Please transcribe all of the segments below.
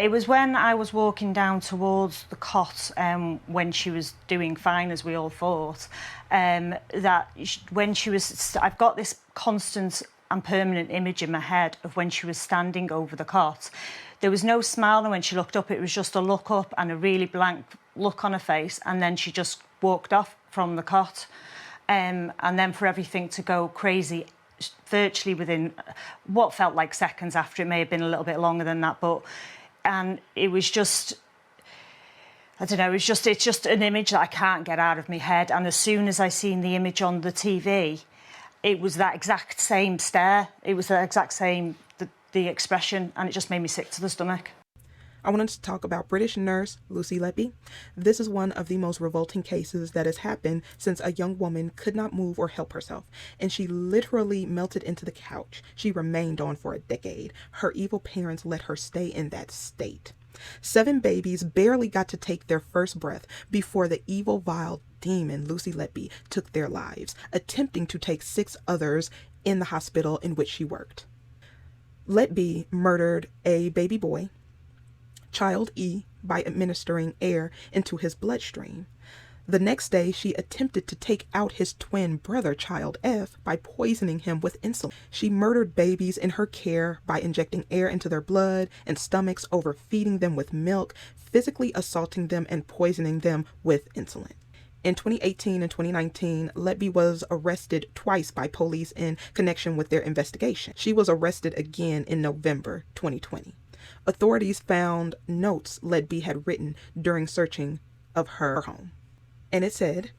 it was when I was walking down towards the cot when she was doing fine, as we all thought, when she was... I've got this constant and permanent image in my head of when she was standing over the cot. There was no smile, and when she looked up, it was just a look up and a really blank look on her face, and then she just walked off from the cot. And then for everything to go crazy virtually within what felt like seconds after. It may have been a little bit longer than that, and it was just, I don't know, it's just an image that I can't get out of my head. And as soon as I seen the image on the TV, it was that exact same stare. It was the exact same, the expression, and it just made me sick to the stomach. I wanted to talk about British nurse Lucy Letby. This is one of the most revolting cases that has happened since a young woman could not move or help herself, and she literally melted into the couch. She remained on for a decade. Her evil parents let her stay in that state. 7 babies barely got to take their first breath before the evil, vile demon Lucy Letby took their lives, attempting to take 6 others in the hospital in which she worked. Letby murdered a baby boy, Child E, by administering air into his bloodstream. The next day, she attempted to take out his twin brother, Child F, by poisoning him with insulin. She murdered babies in her care by injecting air into their blood and stomachs, overfeeding them with milk, physically assaulting them, and poisoning them with insulin. In 2018 and 2019, Letby was arrested twice by police in connection with their investigation. She was arrested again in November 2020. Authorities found notes Letby had written during searching of her home. And it said,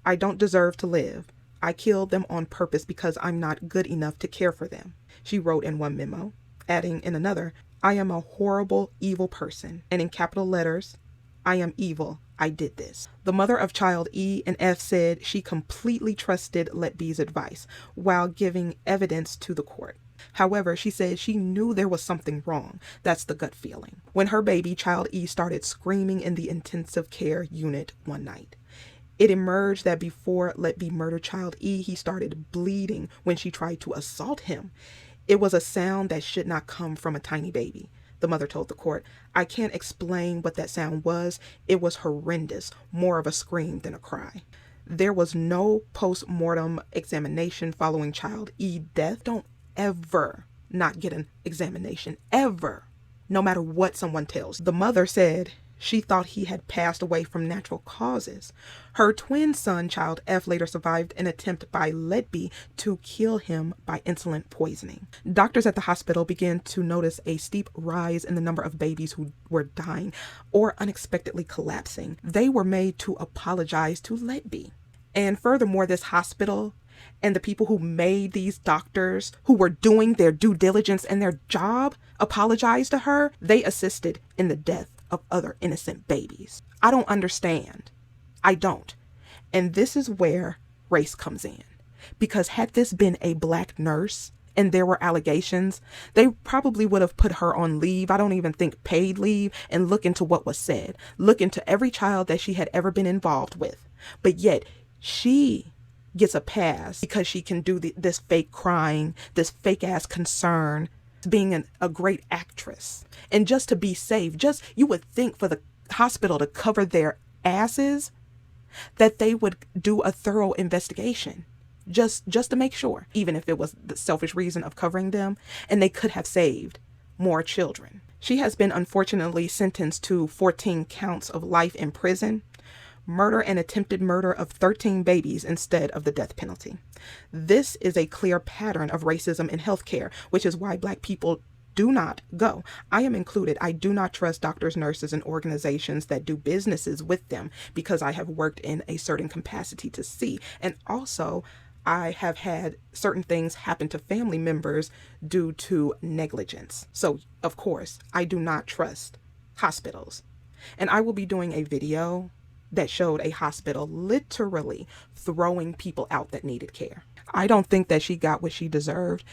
"I don't deserve to live. I killed them on purpose because I'm not good enough to care for them," she wrote in one memo, adding in another, "I am a horrible, evil person. And in capital letters, I am evil. I did this." The mother of Child E and F said she completely trusted Letby's advice while giving evidence to the court. However, she said she knew there was something wrong. That's the gut feeling. When her baby, Child E, started screaming in the intensive care unit one night, it emerged that before Letby murdered Child E, he started bleeding when she tried to assault him. It was a sound that should not come from a tiny baby. The mother told the court, "I can't explain what that sound was. It was horrendous, more of a scream than a cry." There was no post-mortem examination following Child E's death. Don't ever not get an examination, ever, no matter what someone tells. The mother said she thought he had passed away from natural causes. Her twin son, Child F, later survived an attempt by Letby to kill him by insulin poisoning. Doctors at the hospital began to notice a steep rise in the number of babies who were dying or unexpectedly collapsing. They were made to apologize to Letby. And furthermore, this hospital and the people who made these doctors, who were doing their due diligence and their job, apologized to her. They assisted in the death of other innocent babies. I don't understand. I don't. And this is where race comes in. Because had this been a black nurse and there were allegations, they probably would have put her on leave. I don't even think paid leave, and look into what was said. Look into every child that she had ever been involved with. But yet she gets a pass because she can do this fake crying, this fake ass concern, being a great actress. And just to be safe, you would think for the hospital to cover their asses that they would do a thorough investigation just to make sure, even if it was the selfish reason of covering them, and they could have saved more children. She has been unfortunately sentenced to 14 counts of life in prison, murder and attempted murder of 13 babies instead of the death penalty. This is a clear pattern of racism in healthcare, which is why Black people do not go. I am included. I do not trust doctors, nurses, and organizations that do businesses with them because I have worked in a certain capacity to see. And also, I have had certain things happen to family members due to negligence. So, of course, I do not trust hospitals. And I will be doing a video that showed a hospital literally throwing people out that needed care. I don't think that she got what she deserved.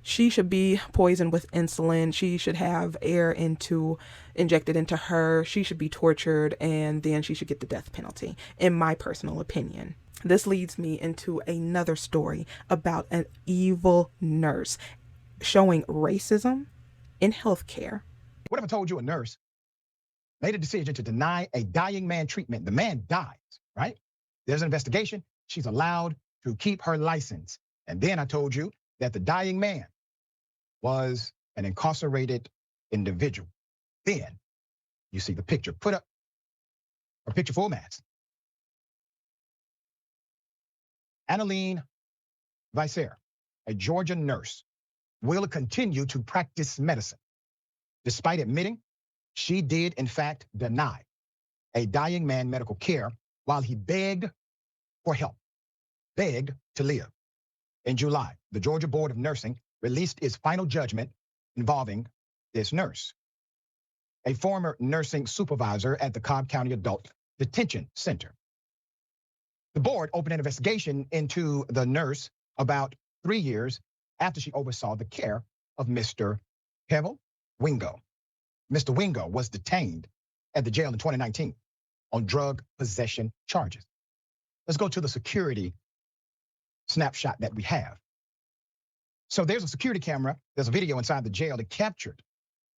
She should be poisoned with insulin. She should have air injected into her. She should be tortured, and then she should get the death penalty, in my personal opinion. This leads me into another story about an evil nurse showing racism in healthcare What if I told you a nurse made a decision to deny a dying man treatment? The man dies, right? There's an investigation. She's allowed to keep her license. And then I told you that the dying man was an incarcerated individual. Then you see the picture. Put up a picture formats. Annaleen Visser, a Georgia nurse, will continue to practice medicine. Despite admitting she did, in fact, deny a dying man medical care while he begged for help, begged to live. In July, the Georgia Board of Nursing released its final judgment involving this nurse, a former nursing supervisor at the Cobb County Adult Detention Center. The board opened an investigation into the nurse about 3 years after she oversaw the care of Mr. Kevel Wingo. Mr. Wingo was detained at the jail in 2019 on drug possession charges. Let's go to the security snapshot that we have. So there's a security camera. There's a video inside the jail that captured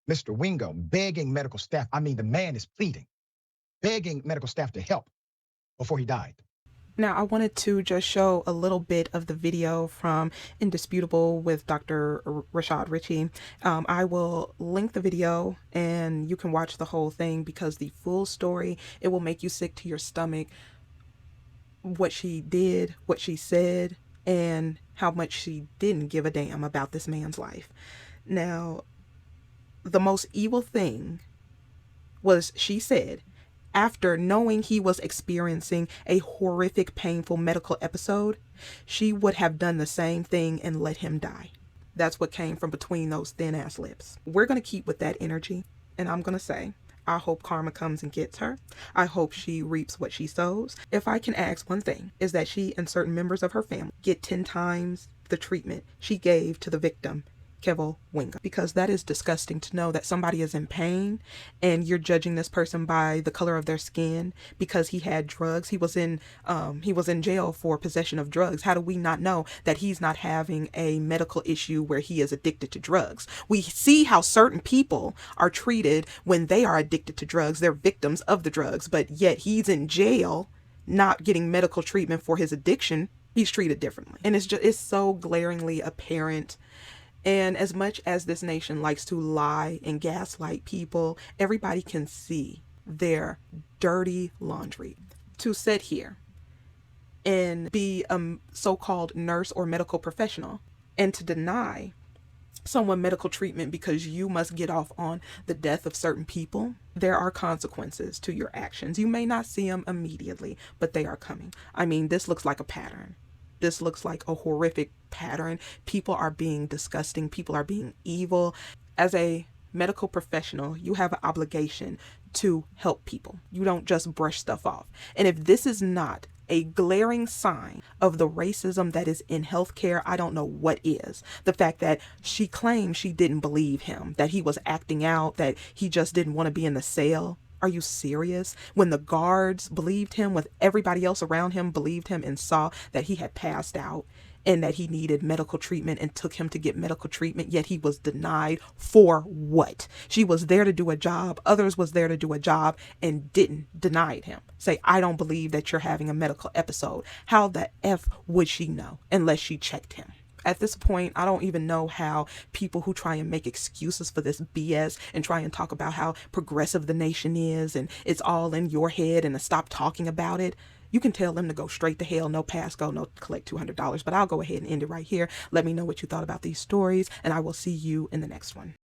Mr. Wingo begging medical staff. I mean, the man is pleading, begging medical staff to help before he died. Now, I wanted to just show a little bit of the video from Indisputable with Dr. Rashad Ritchie. I will link the video and you can watch the whole thing because the full story, it will make you sick to your stomach. What she did, what she said, and how much she didn't give a damn about this man's life. Now, the most evil thing was she said, after knowing he was experiencing a horrific, painful medical episode, she would have done the same thing and let him die. That's what came from between those thin-ass lips. We're going to keep with that energy, and I'm going to say, I hope karma comes and gets her. I hope she reaps what she sows. If I can ask one thing, is that she and certain members of her family get 10 times the treatment she gave to the victim, Kevel Wingo, because that is disgusting to know that somebody is in pain and you're judging this person by the color of their skin because he had drugs. He was in jail for possession of drugs. How do we not know that he's not having a medical issue where he is addicted to drugs? We see how certain people are treated when they are addicted to drugs. They're victims of the drugs, but yet he's in jail not getting medical treatment for his addiction. He's treated differently. And it's so glaringly apparent. And as much as this nation likes to lie and gaslight people, everybody can see their dirty laundry. To sit here and be a so-called nurse or medical professional and to deny someone medical treatment because you must get off on the death of certain people, there are consequences to your actions. You may not see them immediately, but they are coming. I mean, this looks like a pattern. This looks like a horrific pattern. People are being disgusting. People are being evil. As a medical professional, you have an obligation to help people. You don't just brush stuff off. And if this is not a glaring sign of the racism that is in healthcare, I don't know what is. The fact that she claimed she didn't believe him, that he was acting out, that he just didn't want to be in the cell. Are you serious? When the guards believed him, when everybody else around him believed him and saw that he had passed out and that he needed medical treatment and took him to get medical treatment, yet he was denied for what? She was there to do a job. Others was there to do a job and denied him. Say, I don't believe that you're having a medical episode. How the F would she know unless she checked him? At this point, I don't even know how people who try and make excuses for this BS and try and talk about how progressive the nation is and it's all in your head and to stop talking about it. You can tell them to go straight to hell, no pass go, no collect $200. But I'll go ahead and end it right here. Let me know what you thought about these stories, and I will see you in the next one.